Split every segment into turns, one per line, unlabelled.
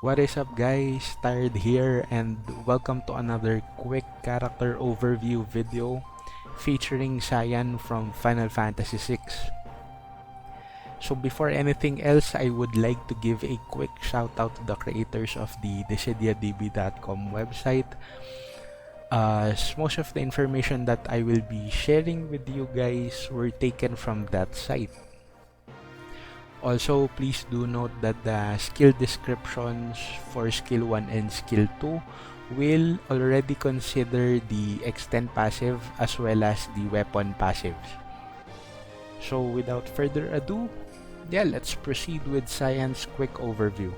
What is up guys, Tired here and welcome to another quick character overview video featuring Cyan from Final Fantasy VI. So before anything else, I would like to give a quick shout out to the creators of the DissidiaDB.com website. Most of the information that I will be sharing with you guys were taken from that site. Also, please do note that the skill descriptions for skill 1 and skill 2 will already consider the extend passive as well as the weapon passives. So without further ado, let's proceed with Cyan's quick overview.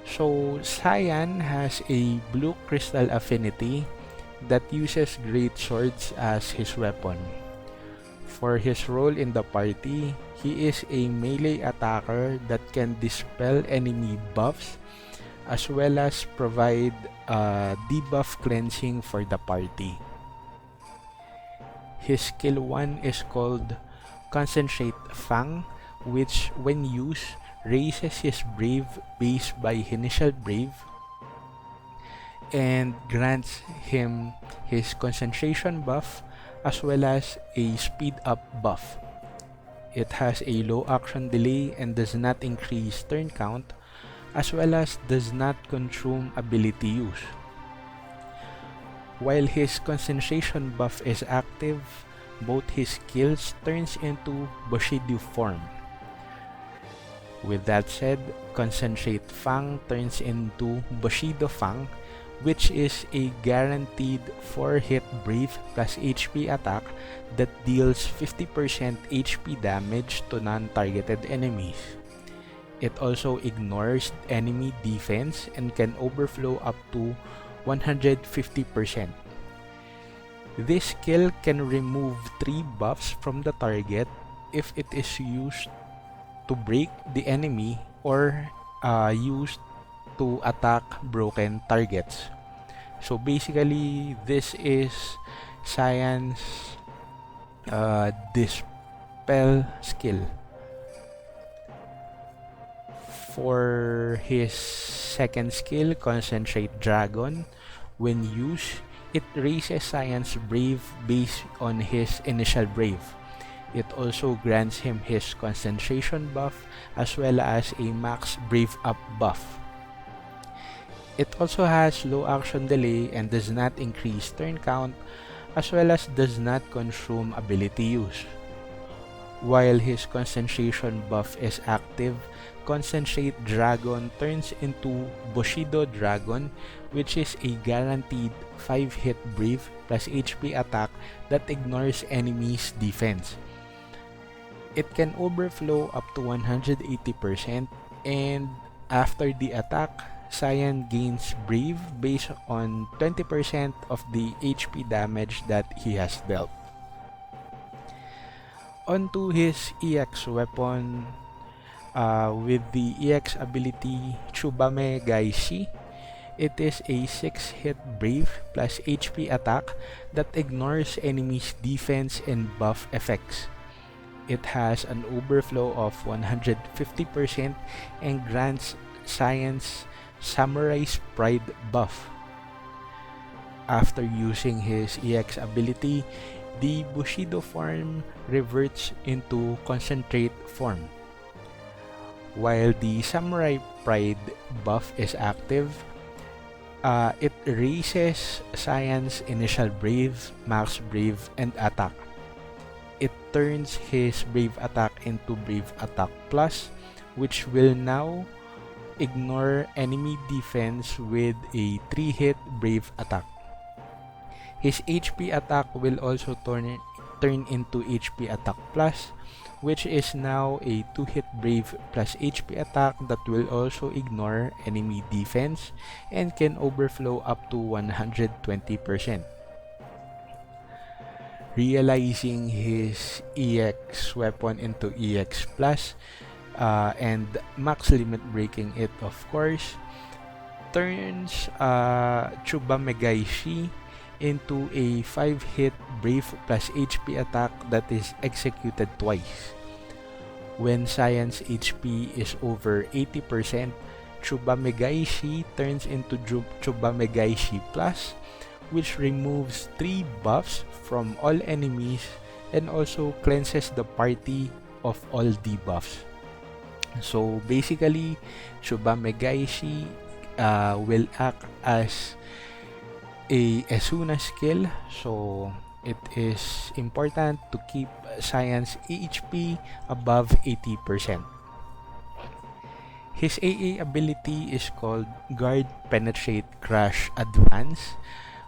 So Cyan has a blue crystal affinity that uses great swords as his weapon. For his role in the party, he is a melee attacker that can dispel enemy buffs as well as provide debuff cleansing for the party. His skill 1 is called Concentrate FANG, which when used raises his brave base by initial brave and grants him his concentration buff as well as a speed up buff. It has a low action delay and does not increase turn count as well as does not consume ability use. While his concentration buff is active, both his skills turns into Bushido form. With that said, Concentrate FANG turns into Bushido FANG, which is a guaranteed 4-hit brave plus HP attack that deals 50% HP damage to non-targeted enemies. It also ignores enemy defense and can overflow up to 150%. This skill can remove 3 buffs from the target if it is used to break the enemy or used to attack broken targets. So basically, this is Cyan's dispel skill. For his second skill, Concentrate Dragon, when used, it raises Cyan's brave based on his initial brave. It also grants him his concentration buff as well as a max brave up buff. It also has low action delay and does not increase turn count as well as does not consume ability use. While his concentration buff is active, Concentrate Dragon turns into Bushido Dragon, which is a guaranteed 5-hit brave plus HP attack that ignores enemies' defense. It can overflow up to 180% and after the attack, Cyan gains brave based on 20% of the HP damage that he has dealt. Onto his EX weapon with the EX ability TSUBAME GAESHI. It is a 6-hit brave plus HP attack that ignores enemies' defense and buff effects. It has an overflow of 150% and grants Cyan's Samurai's Pride buff. After using his EX ability, the Bushido form reverts into Concentrate form. While the Samurai Pride buff is active, it raises Cyan's initial brave, max brave, and attack. It turns his brave attack into brave attack plus, which will now ignore enemy defense with a 3-hit brave attack. His HP attack will also turn into HP attack plus, which is now a 2-hit brave plus HP attack that will also ignore enemy defense and can overflow up to 120%. Realizing his EX weapon into EX plus and max limit breaking it, of course, turns TSUBAME GAESHI into a 5-hit brave plus HP attack that is executed twice. When Cyan's HP is over 80%, TSUBAME GAESHI turns into TSUBAME GAESHI Plus, which removes 3 buffs from all enemies and also cleanses the party of all debuffs. So basically, TSUBAME GAESHI will act as a Esuna skill, so it is important to keep Cyan's HP above 80%. His AA ability is called Guard Penetrate Crash Advance,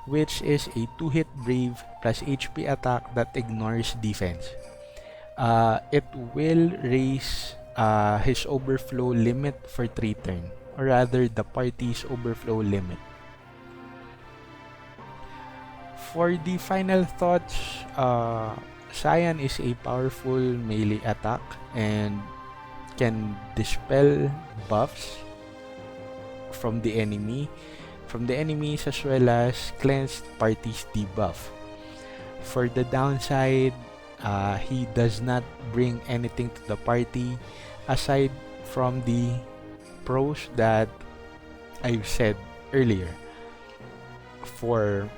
which is a 2-hit Brave plus HP attack that ignores defense. It will raise his overflow limit for 3 turns, or rather the party's overflow limit. For the final thoughts, Cyan is a powerful melee attack and can dispel buffs from the enemies as well as cleanse party's debuff. For the downside, he does not bring anything to the party aside from the pros that I've said earlier. For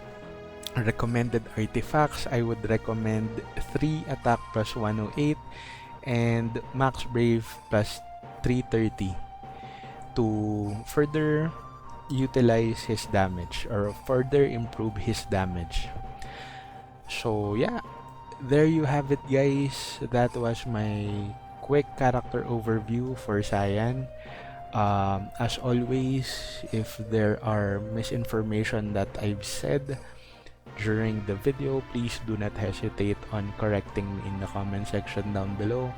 recommended artifacts, I would recommend 3 attack plus 108 and max brave plus 330 to further utilize his damage or further improve his damage. So yeah, there you have it, guys. That was my quick character overview for Cyan. As always, if there are misinformation that I've said during the video, please do not hesitate on correcting me in the comment section down below,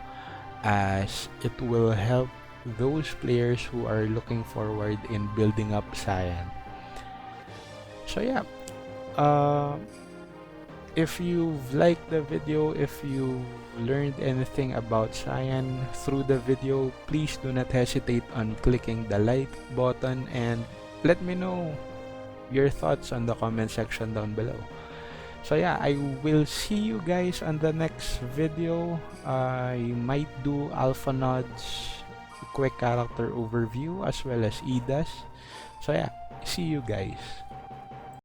as it will help those players who are looking forward in building up Cyan. So yeah, if you've liked the video, if you learned anything about Cyan through the video, please do not hesitate on clicking the like button and let me know your thoughts on the comment section down below. So yeah, I will see you guys on the next video. I might do Alpha Nod's quick character overview as well as Ida's. So yeah, see you guys.